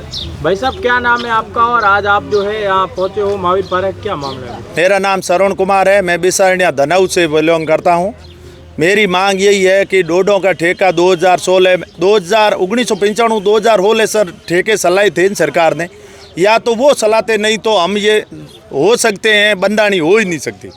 भाई साहब, क्या नाम है आपका और आज आप जो है यहाँ पहुँचे हो महावीर पार्क, क्या मामला है? मेरा नाम श्रवण कुमार है। मैं बिसारनिया धनऊ से बिलोंग करता हूँ। मेरी मांग यही है कि डोडों का ठेका 1995 2016 सर ठेके सलाहे थे इन सरकार ने, या तो वो सलाहते, नहीं तो हम ये हो सकते हैं बंदानी हो ही नहीं सकती।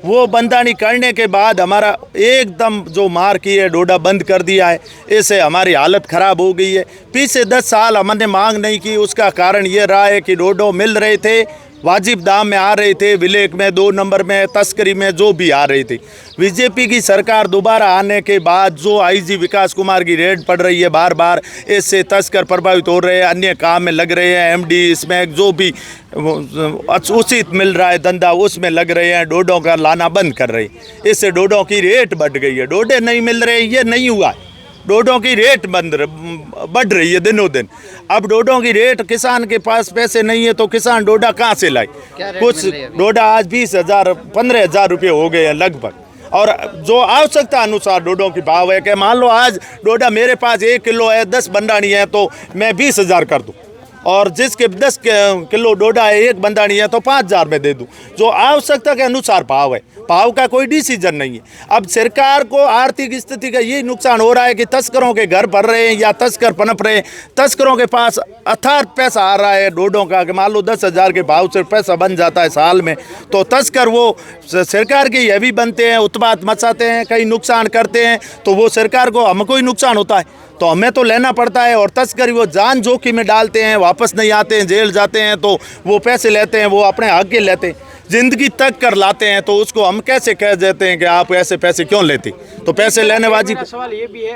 वो बंदानी करने के बाद हमारा एकदम जो मार की है, डोडा बंद कर दिया है, इससे हमारी हालत ख़राब हो गई है। पीछे 10 साल हमने मांग नहीं की, उसका कारण ये रहा है कि डोडो मिल रहे थे, वाजिब दाम में आ रहे थे, विलेख में 2 नंबर में, तस्करी में जो भी आ रही थी। बीजेपी की सरकार दोबारा आने के बाद जो आईजी विकास कुमार की रेड पड़ रही है बार बार, इससे तस्कर प्रभावित हो रहे हैं, अन्य काम में लग रहे हैं, एमडी इसमें जो भी उचित मिल रहा है धंधा उसमें लग रहे हैं, डोडों का लाना बंद कर रहे हैं। इससे डोडों की रेट बढ़ गई है। डोडे नहीं मिल रहे, ये नहीं हुआ है, डोडों की रेट बढ़ रही है दिनों दिन। अब डोडों की रेट, किसान के पास पैसे नहीं है तो किसान डोडा कहाँ से लाए? कुछ डोडा आज 20,000 15,000 रुपये हो गए हैं लगभग। और जो आवश्यकता अनुसार डोडों की भाव है कि मान लो आज डोडा मेरे पास 1 किलो है, 10 बंडानी है तो मैं 20,000 कर दूँ, और जिसके 10 किलो डोडा है, 1 बंदानी है तो 5,000 में दे दूं। जो आवश्यकता के अनुसार भाव है, भाव का कोई डिसीजन नहीं है। अब सरकार को आर्थिक स्थिति का यही नुकसान हो रहा है कि तस्करों के घर भर रहे हैं या तस्कर पनप रहे हैं। तस्करों के पास अथार्थ पैसा आ रहा है डोडों का, कि मान लो 10,000 के भाव से पैसा बन जाता है साल में, तो तस्कर वो सरकार के हैवी बनते हैं, उत्पात मचाते हैं, कहीं नुकसान करते हैं, तो वो सरकार को हमको ही नुकसान होता है, तो हमें तो लेना पड़ता है। और तस्करी वो जान जोखिम में डालते हैं, वापस नहीं आते हैं, जेल जाते हैं तो वो पैसे लेते हैं, वो अपने हक के लेते हैं, ज़िंदगी तक कर लाते हैं, तो उसको हम कैसे कह देते हैं कि आप ऐसे पैसे क्यों लेते? तो पैसे लेने वाजी। सवाल ये भी है,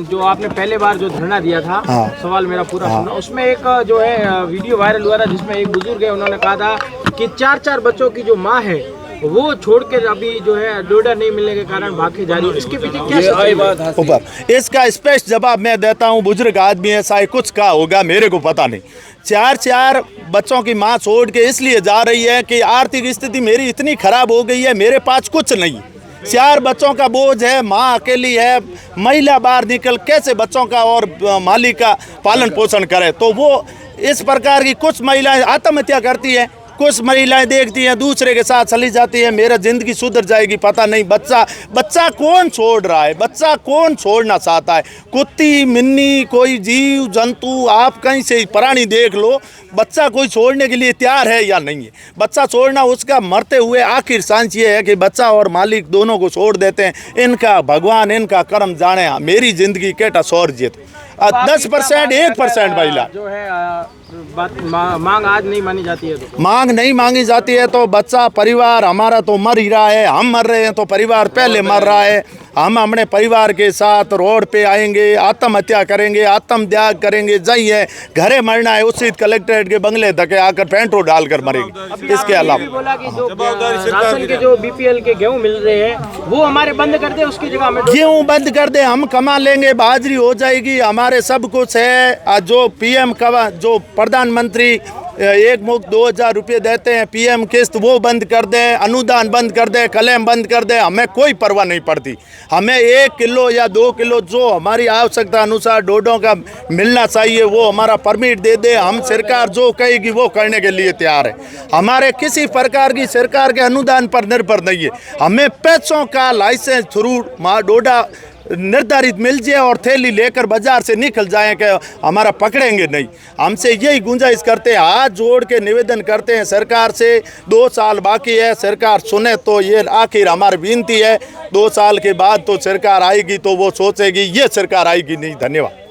जो आपने पहले बार जो धरना दिया था, सवाल मेरा पूरा सुना, उसमें एक जो है वीडियो वायरल हुआ था जिसमें एक बुजुर्ग है, उन्होंने कहा था कि 4 बच्चों की जो माँ है वो छोड़कर अभी जो है डोडा नहीं मिलने के कारण भागे जा रही है। इसके पीछे क्या बात ऊपर इसका स्पष्ट जवाब मैं देता हूँ। बुजुर्ग आदमी है, शायद कुछ का होगा, मेरे को पता नहीं। 4 बच्चों की माँ छोड़ के इसलिए जा रही है कि आर्थिक स्थिति मेरी इतनी खराब हो गई है, मेरे पास कुछ नहीं। 4 बच्चों का बोझ है, माँ अकेली है, महिला बाहर निकल कैसे बच्चों का और मालिक का पालन पोषण करे? तो वो इस प्रकार की कुछ महिलाएं आत्महत्या करती है, कुछ महिलाएं देखती हैं दूसरे के साथ चली जाती है, मेरा ज़िंदगी सुधर जाएगी, पता नहीं। बच्चा कौन छोड़ रहा है? बच्चा कौन छोड़ना चाहता है? कुत्ती मिन्नी, कोई जीव जंतु, आप कहीं से प्राणी देख लो, बच्चा कोई छोड़ने के लिए तैयार है या नहीं है? बच्चा छोड़ना उसका मरते हुए आखिर सांस ये है कि बच्चा और मालिक दोनों को छोड़ देते हैं। इनका भगवान, इनका कर्म जाने, मेरी ज़िंदगी केटा सौर जीत 10% 1% महिला जो है मांग आज नहीं मानी जाती है, तो मांग नहीं मांगी जाती है तो बच्चा परिवार हमारा तो मर ही रहा है। हम मर रहे हैं तो परिवार पहले मर रहा है। हम अपने परिवार के साथ रोड पे आएंगे, आत्महत्या करेंगे, आत्मत्याग करेंगे, जाइए घरे मरना है उचित कलेक्ट्रेट के बंगले तक आकर पेट्रोल डालकर मरेंगे। इसके अलावा बोला कि जो राशन के जो बीपीएल के गेहूं मिल रहे हैं वो हमारे बंद कर दे, उसकी जगह हमें गेहूं बंद कर दे, हम कमा लेंगे, बाजरी हो जाएगी, हमारे सब कुछ है। जो पीएम का जो प्रधानमंत्री एक मुक्त 2,000 रुपये देते हैं, पीएम किस्त, वो बंद कर दें, अनुदान बंद कर दें, क्लेम बंद कर दें, हमें कोई परवाह नहीं पड़ती। हमें 1 किलो या 2 किलो जो हमारी आवश्यकता अनुसार डोडों का मिलना चाहिए वो हमारा परमिट दे दे। हम सरकार जो कहेगी वो करने के लिए तैयार है। हमारे किसी प्रकार की सरकार के अनुदान पर निर्भर नहीं है। हमें पैसों का लाइसेंस थ्रू डोडा निर्धारित मिल जाए और थैली लेकर बाजार से निकल जाएं कि हमारा पकड़ेंगे नहीं। हमसे यही गुंजाइश करते हैं, हाथ जोड़ के निवेदन करते हैं सरकार से। 2 साल बाकी है, सरकार सुने तो ये आखिर हमारी विनती है। 2 साल के बाद तो सरकार आएगी तो वो सोचेगी, ये सरकार आएगी नहीं। धन्यवाद।